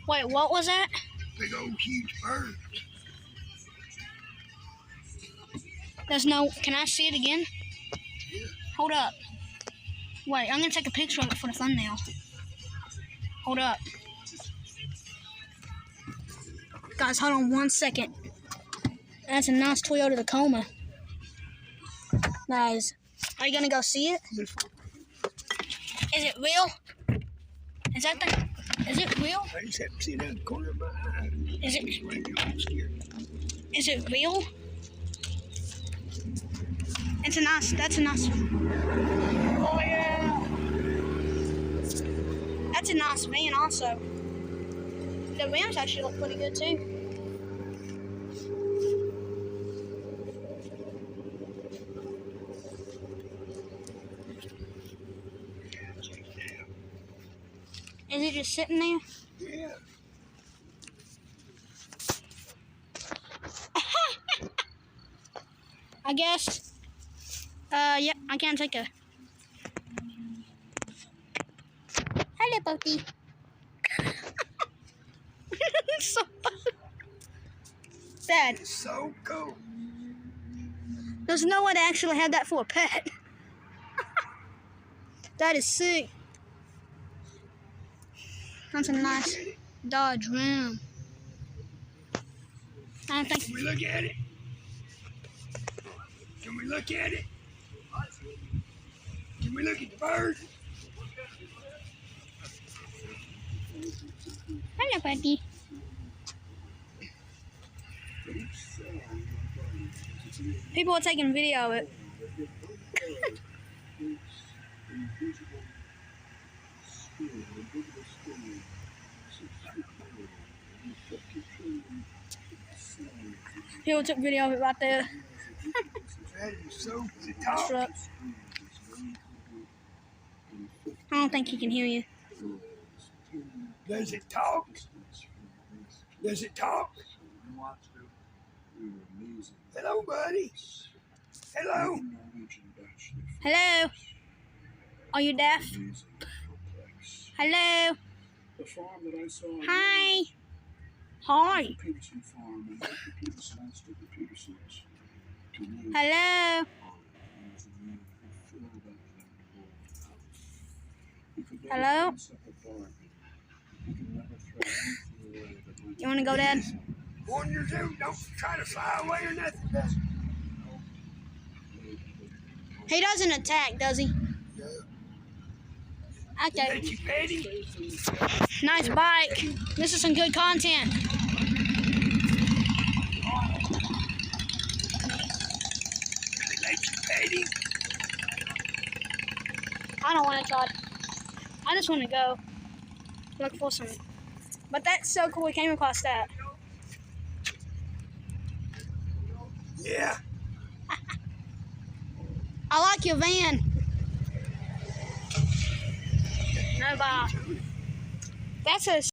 Wait, what was that? Big old huge bird. There's no... Can I see it again? Yeah. Hold up. Wait, I'm gonna take a picture of it for the thumbnail. Hold up. Guys, hold on 1 second. That's a nice Toyota Tacoma. Guys, are you gonna go see it? Is it real? Is that the... Is it real? I just have to see it out of the corner of my eye. Is it... I'm scared. Is it real? It's a nice... That's a nice... Oh, yeah. That's a nice van also. The rims actually look pretty good too. Is it just sitting there? Yeah. I guess. Yep, I can't take a... Hello, puppy. So Dad, It's so cool. there's no one to actually have that for a pet. That is sick. That's a nice Dodge Ram. I don't think... Can we look at it? Can we look at it? Can we look at the bird? Hello, buddy. People are taking video of it. People took video of it right there. That is so tough. Truck. I don't think he can hear you. Does it talk? Does it talk? Hello, buddy. Hello. Hello? Are you deaf? Hello? Hi. Hi. Hello? Hello? You want to go, Dad? Warriors out, don't try to fly away or nothing, does it? He doesn't attack, does he? No. Okay. Let you pet him? Nice bike. This is some good content. Let you pet him? I don't want to try. I just want to go look for some. But that's so cool we came across that. Yeah. I like your van. No bye. That's a